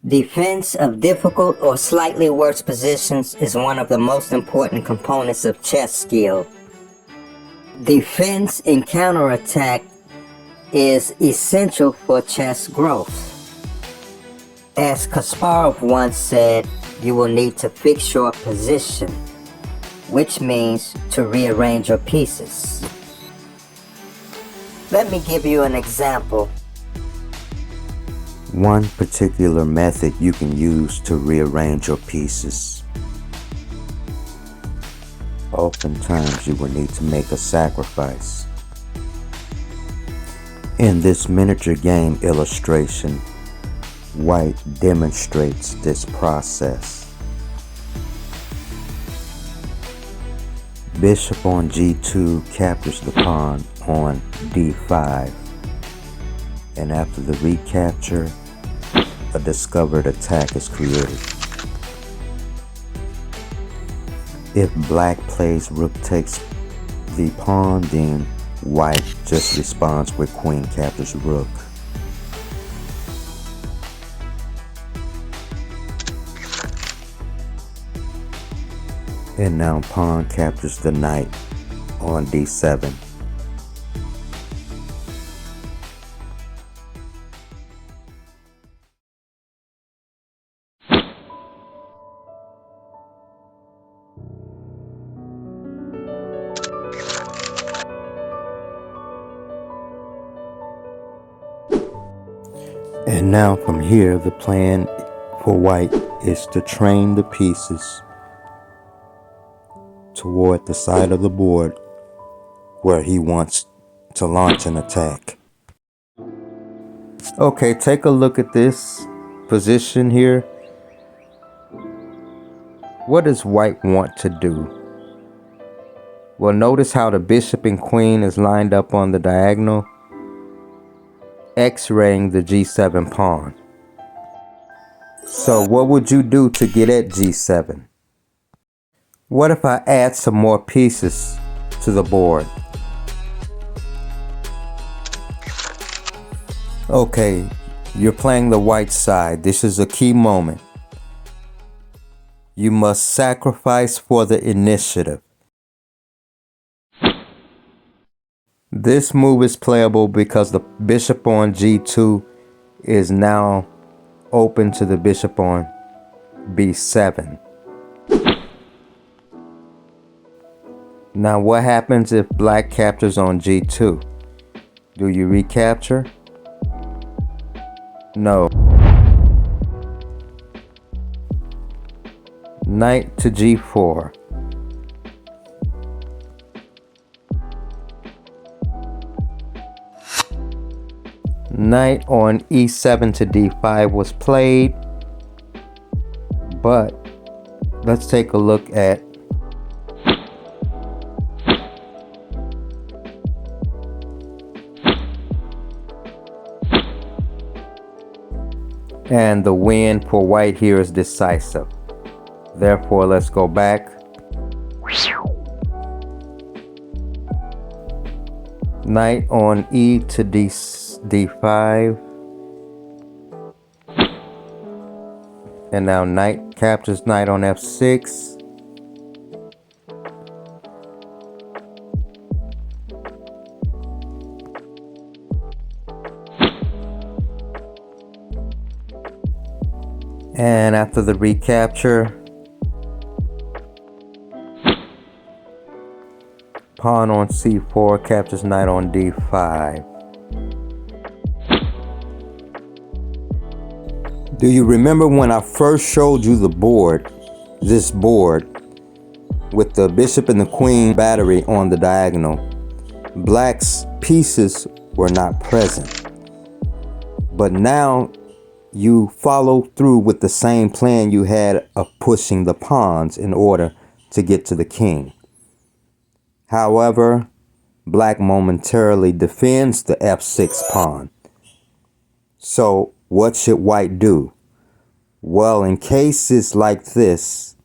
Defense of difficult or slightly worse positions is one of the most important components of chess skill. Defense and counterattack is essential for chess growth. As Kasparov once said, you will need to fix your position, which means to rearrange your pieces. Let me give you an example. One particular method you can use to rearrange your pieces. Oftentimes you will need to make a sacrifice. In this miniature game illustration, White demonstrates this process. Bishop on g2 captures the pawn on d5, and after the recapture, a discovered attack is created. If black plays rook takes the pawn, then white just responds with queen captures rook. And now pawn captures the knight on d7. And now from here, the plan for white is to train the pieces toward the side of the board where he wants to launch an attack. Okay, take a look at this position here. What does white want to do? Well, notice how the bishop and queen is lined up on the diagonal, X-raying the g7 pawn. So what would you do to get at g7? What if I add some more pieces to the board? Okay, you're playing the white side. This is a key moment. You must sacrifice for the initiative. This move is playable because the bishop on g2 is now open to the bishop on b7. Now what happens if black captures on g2? Do you recapture? No. Knight to g4. Knight on e7 to d5 was played, but let's take a look at and the win for white here is decisive. Therefore, let's go back. Knight on e to d5. And now knight captures knight on f6. And after the recapture, pawn on c4 captures knight on d5. Do you remember when I first showed you the board, this board, with the bishop and the queen battery on the diagonal? Black's pieces were not present. But now you follow through with the same plan you had of pushing the pawns in order to get to the king. However, black momentarily defends the f6 pawn. So what should white do? Well, in cases like this,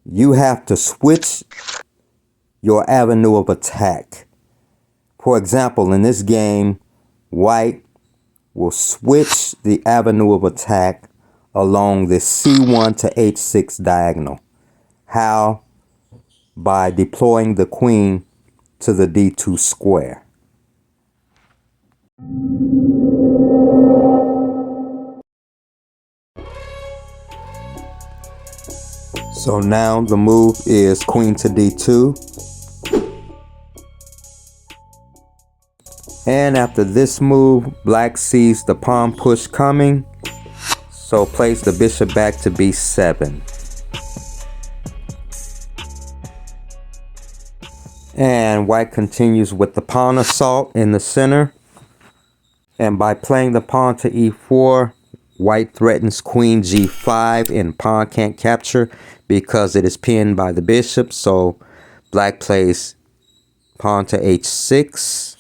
you have to switch your avenue of attack. For example, in this game, white will switch the avenue of attack along the C1 to H6 diagonal. How? By deploying the queen to the D2 square. So now the move is queen to D2. And after this move, black sees the pawn push coming, so plays the bishop back to B7. And white continues with the pawn assault in the center. And by playing the pawn to E4, white threatens queen G5 and pawn can't capture because it is pinned by the bishop. So black plays pawn to H6.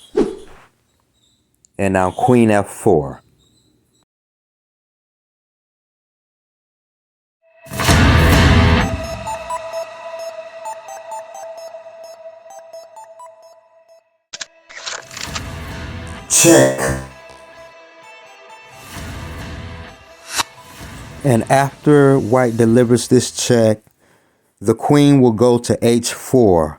And now queen F4. Check. And after white delivers this check, the queen will go to H4,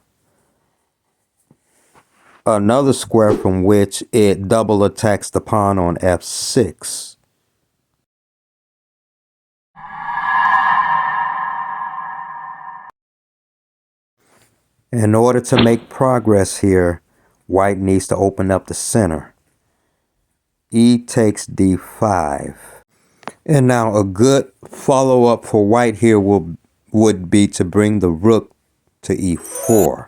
another square from which it double attacks the pawn on F6. In order to make progress here, white needs to open up the center. E takes D5. And now a good follow-up for white here would be to bring the rook to E4,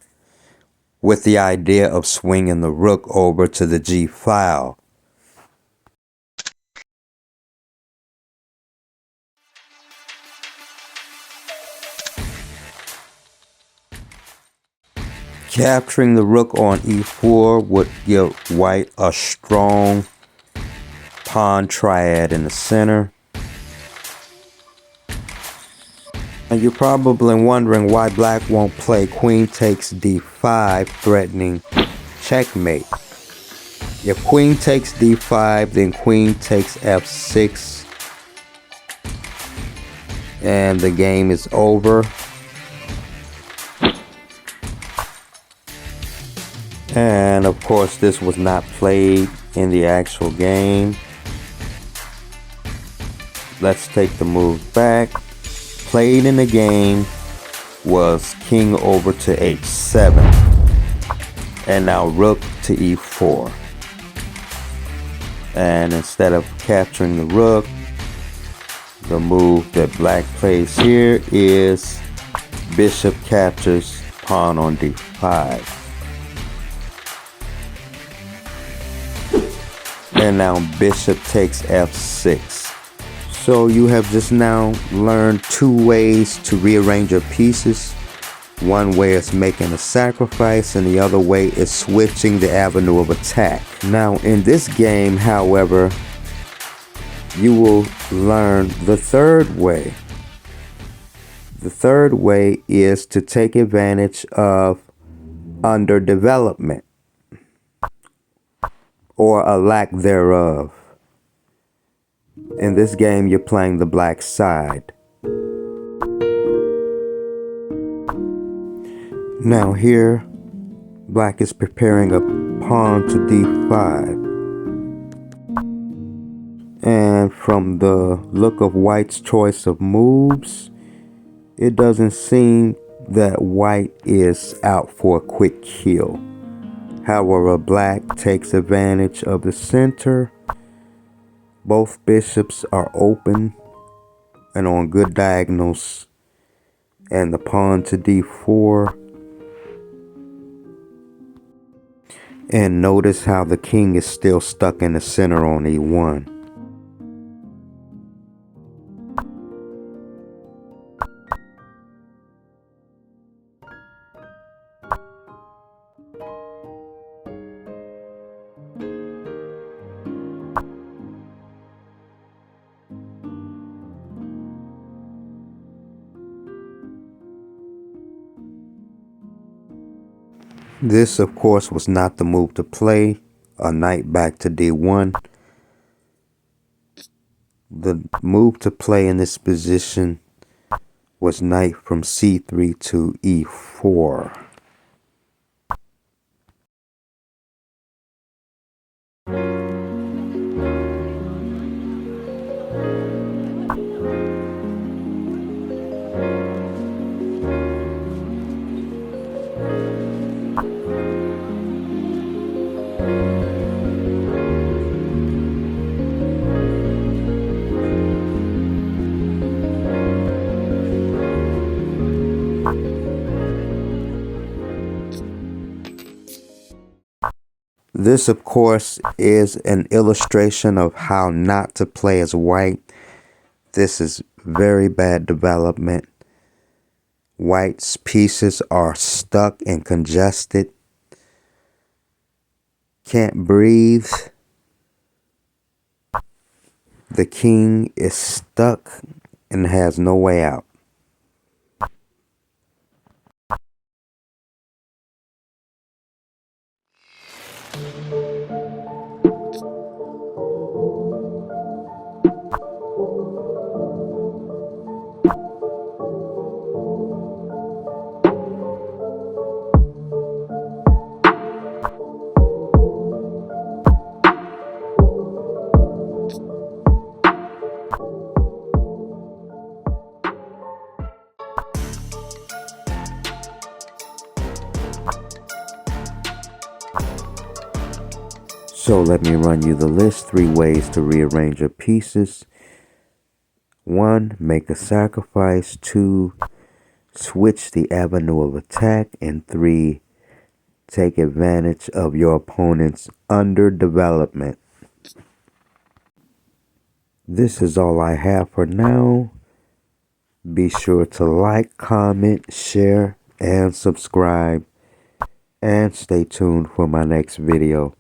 with the idea of swinging the rook over to the G file. Capturing the rook on E4 would give white a strong pawn triad in the center. And you're probably wondering why black won't play queen takes D5, threatening checkmate. If queen takes D5, then queen takes F6, and the game is over. And of course, this was not played in the actual game. Let's take the move back. Played in the game was king over to H7. And now rook to E4. And instead of capturing the rook, the move that black plays here is bishop captures pawn on D5. And now bishop takes F6. So you have just now learned two ways to rearrange your pieces. One way is making a sacrifice, and the other way is switching the avenue of attack. Now in this game, however, you will learn the third way. The third way is to take advantage of underdevelopment, or a lack thereof. In this game, you're playing the black side. Now here, black is preparing a pawn to D5. And from the look of white's choice of moves, it doesn't seem that white is out for a quick kill. However, black takes advantage of the center. Both bishops are open and on good diagonals. And the pawn to D4. And notice how the king is still stuck in the center on E1. This, of course, was not the move to play. A knight back to d1. The move to play in this position was knight from c3 to e4. This, of course, is an illustration of how not to play as white. This is very bad development. White's pieces are stuck and congested. Can't breathe. The king is stuck and has no way out. So let me run you the list. 3 ways to rearrange your pieces. 1. Make a sacrifice. 2. Switch the avenue of attack. And 3. Take advantage of your opponent's underdevelopment. This is all I have for now. Be sure to like, comment, share, and subscribe. And stay tuned for my next video.